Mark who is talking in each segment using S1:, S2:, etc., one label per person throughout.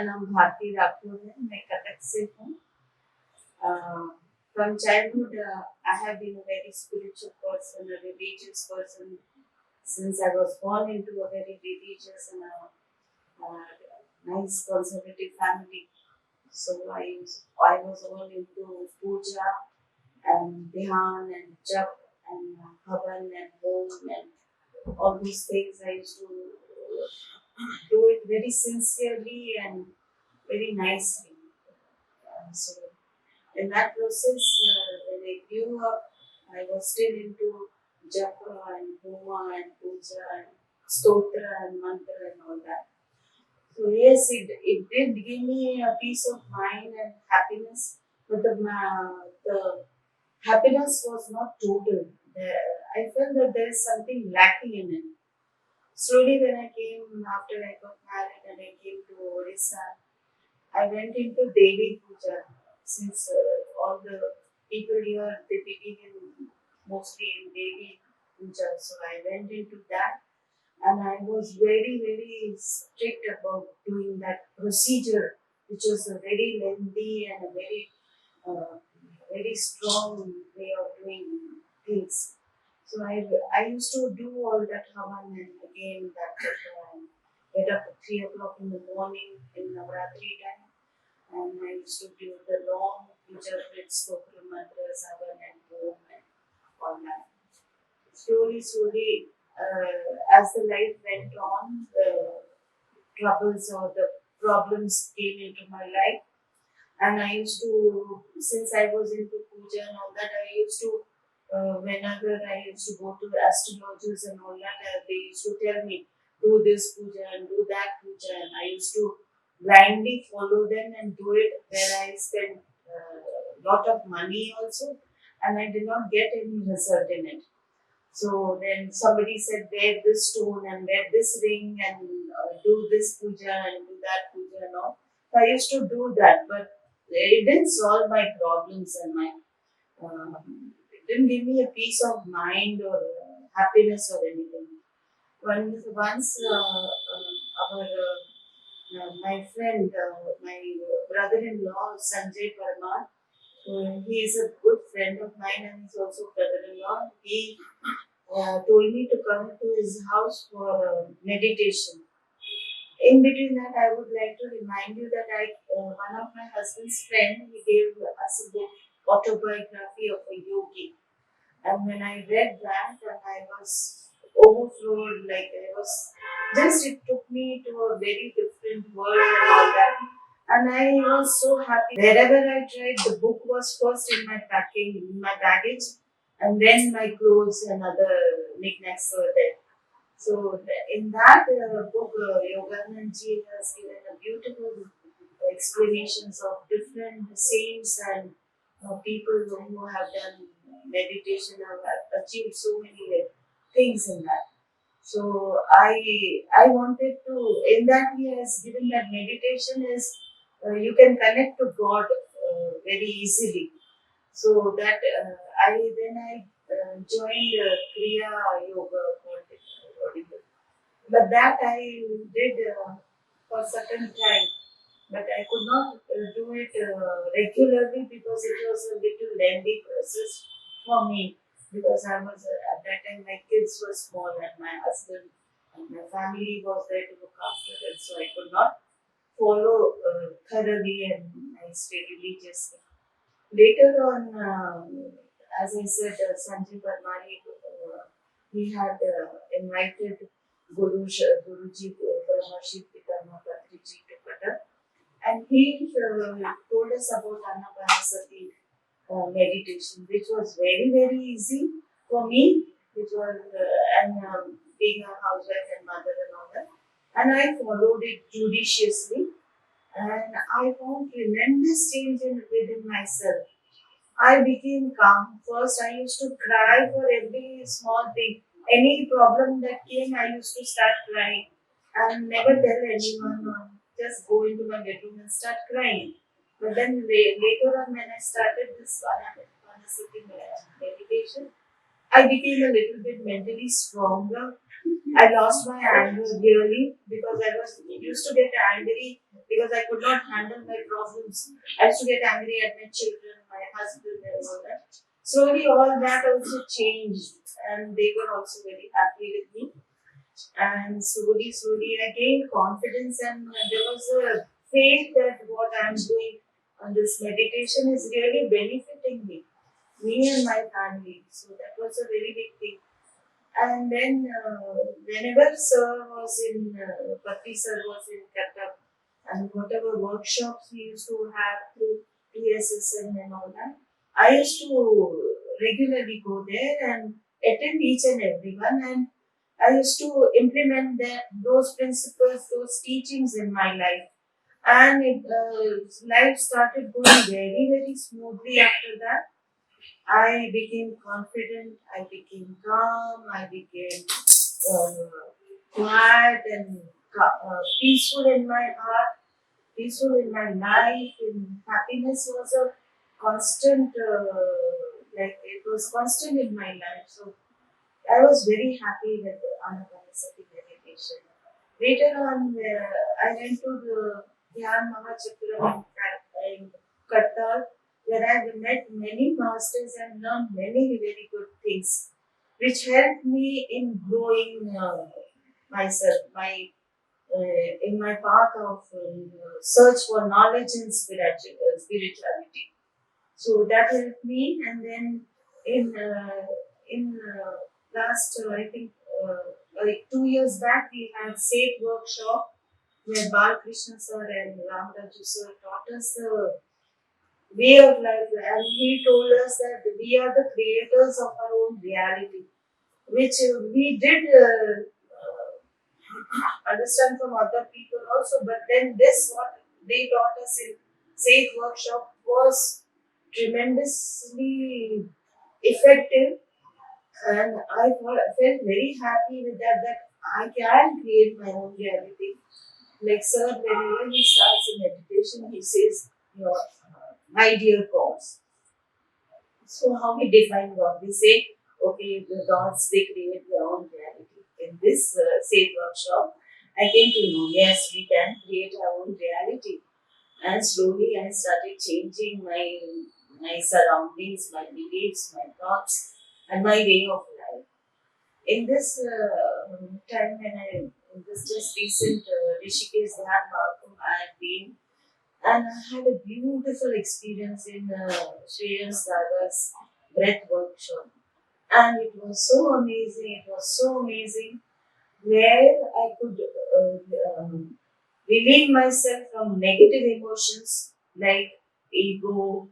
S1: मेरा नाम भारती राठौर है, मैं कटक से हूँ। From childhood, I have been a very spiritual person, a religious person. Since I was born into a very religious and nice conservative family, so I was all into puja and dhyan and jap and havan and home and all these things. I used to do it very sincerely and very nicely. So in that process, when I grew up, I was still into japa and homa and puja and stotra and mantra and all that. So yes, it did give me a peace of mind and happiness, but the happiness was not total. I felt that there is something lacking in it. Slowly, when I came after I got married and I came to Orissa, I went into Devi Puja since all the people here they believe in mostly in Devi Puja. So I went into that and I was very strict about doing that procedure, which was a very lengthy and a very strong way of doing things. So I used to do all that havan and again that and get up at 3 o'clock in the morning in Navratri time and I used to do the long puja with stokra mantras, havan and home and all that. Slowly, as the life went on, the troubles or the problems came into my life. And I used to, since I was into puja and all that, I used to, whenever I used to go to astrologers and all that, they used to tell me, do this puja and do that puja. And I used to blindly follow them and do it where I spent a lot of money also. And I did not get any result in it. So then somebody said, wear this stone and wear this ring and do this puja and do that puja and all. So I used to do that, but it didn't solve my problems and it didn't give me a peace of mind or happiness or anything. Once my friend, my brother-in-law, Sanjay Parmar, he is a good friend of mine and he's also brother-in-law. He told me to come to his house for meditation. In between that, I would like to remind you that one of my husband's friend, he gave us a book, Autobiography of a Yogi. And when I read that, and I was overflowed, like I was just, it took me to a very different world and all that. And I was so happy. Wherever I tried, the book was first in my packing, in my baggage, and then my clothes and other knickknacks were there. So in that book, Yogananji has given a beautiful explanations of different saints and people who have done meditation have achieved so many things in that. So I wanted to, in that he has given that meditation is you can connect to God very easily. So that I joined Kriya Yoga called but that I did for certain time, but I could not do it regularly because it was a little lengthy process for me. Because I was at that time my kids were small and my husband and my family was there to look after them, so I could not follow thoroughly and I stayed religiously. Later on, as I said, Sanjay Parmari, he had invited Guruji Brahmashi Pitama Patriji to Cuttack, and he told us about Anapanasati meditation, which was very easy for me, which was being a housewife and mother and all that, and I followed it judiciously, and I found tremendous change within myself. I became calm. First, I used to cry for every small thing. Any problem that came, I used to start crying and never tell anyone or just go into my bedroom and start crying. But then later on, when I started this Anapanasati meditation, I became a little bit mentally stronger I lost my anger really because I was used to get angry because I could not handle my problems. I used to get angry at my children, my husband, and all that. Slowly, all that also changed, and they were also very happy with me. And slowly, I gained confidence, and there was a faith that what I'm doing on this meditation is really benefiting me and my family. So that was a very big thing. And then, whenever Sir was in, Patti Sir was in Cuttack, and whatever workshops we used to have through PSSM and all that, I used to regularly go there and attend each and every one, and I used to implement those principles, those teachings in my life. And life started going very smoothly after that. I became confident, I became calm, I became quiet and peaceful in my heart, peaceful in my life, and happiness was a constant, like it was constant in my life. So I was very happy with the Anapanasati meditation. Later on, I went to the Dhyan Mahachakram in Cuttack, where I met many masters and learned many very good things, which helped me in growing myself, in my path of search for knowledge and spirituality. So that helped me, and then in last I think like 2 years back we had Seth workshop where Balkrishna sir and Ramaraju sir taught us the way of life, and he told us that we are the creators of our own reality, which we did understand from other people also. But then this what they taught us in Seth workshop was tremendously effective, and felt very happy with that, that I can create my own reality. Like sir, whenever he starts a meditation, he says, your my dear gods. So how we define God? We say, okay, the gods, they create their own reality. In this Seth workshop, I came to know, yes, we can create our own reality. And slowly I started changing my surroundings, my beliefs, my thoughts, and my way of life. In this time when in this just recent Rishikesh Dhyan Mahakam, I had been, and I had a beautiful experience in Shreyas Daga's breath workshop. And it was so amazing, it was so amazing, where I could relieve myself from negative emotions like ego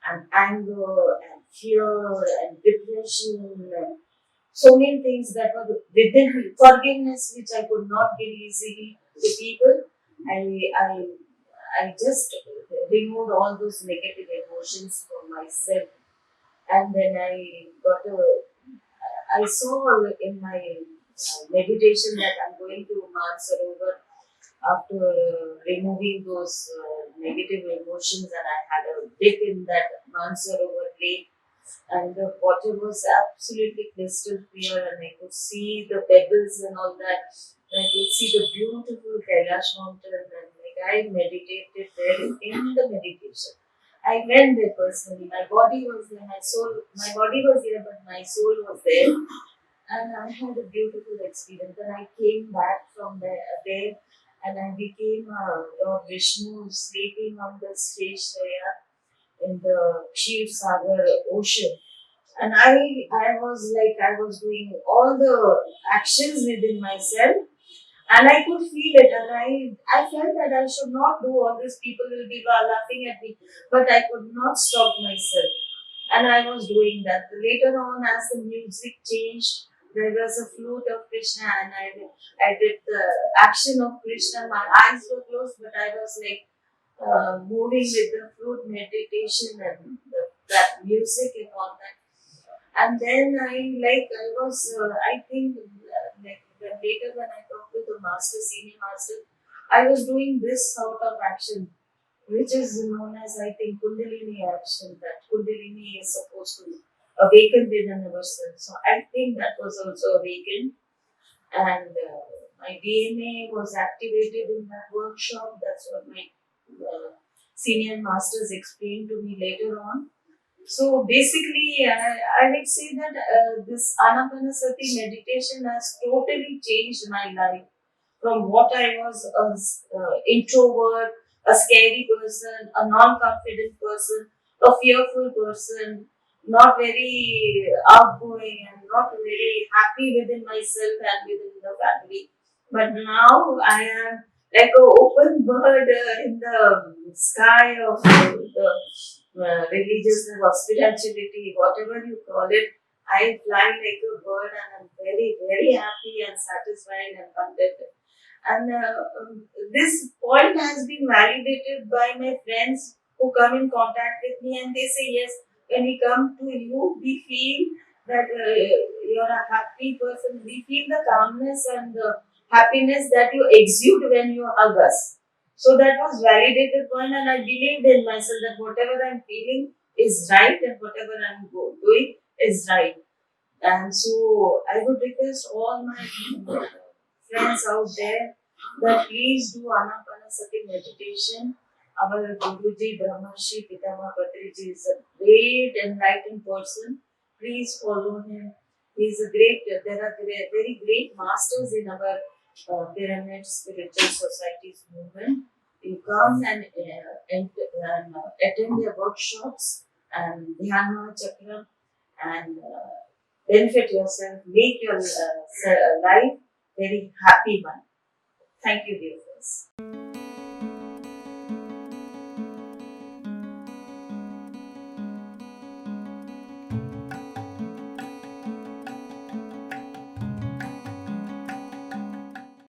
S1: and anger and fear and depression and so many things that were within me. Forgiveness, which I could not give easily to people. I, I, I just removed all those negative emotions from myself, and then I saw in my meditation that I'm going to Mansarovar after removing those negative emotions, and I had a dip in that Mansarovar lake, and the water was absolutely crystal clear, and I could see the pebbles and all that. And I could see the beautiful Kailash mountain, and like I meditated there in the meditation. I went there personally. My body was there, my body was there, but my soul was there, and I had a beautiful experience. And I came back from there, and I became Lord Vishnu sleeping on the Shreyashaya in the Ksheer Sagar ocean. And I was like, I was doing all the actions within myself, and I could feel it, and I felt that I should not do all this. People will be laughing at me, but I could not stop myself, and I was doing that. Later on, as the music changed, there was a flute of Krishna, and I did the action of Krishna. My eyes were closed, but I was like moving with the flute meditation and that music and all that. And then I think like later when I talked to the master, senior master, I was doing this sort of action, which is known as, I think, Kundalini action, that Kundalini is supposed to awaken within ourselves. So I think that was also awakened. and my DNA was activated in that workshop. That's what my senior masters explained to me later on. So basically, I would say that this Anapanasati meditation has totally changed my life from what I was a introvert, a scary person, a non-confident person, a fearful person, not very outgoing and not very happy within myself and within the family. But now I am like an open bird in the sky of religious or spirituality, whatever you call it. I fly like a bird and I'm very, very happy and satisfied and contented. And this point has been validated by my friends who come in contact with me and they say, yes, when we come to you, we feel that you're a happy person. We feel the calmness and the happiness that you exude when you hug us. So that was validated point, and I believed in myself that whatever I'm feeling is right and whatever I'm doing is right. And so I would request all my friends out there that please do Anapanasati meditation. Our Guruji Brahmarshi Pitama Patriji is a great enlightened person. Please follow him. He is a great, there are very great masters in our pyramid spiritual societies movement. You come and attend their workshops and Dhyana Chakra and benefit yourself, make your life very happy one. Thank you, dear friends.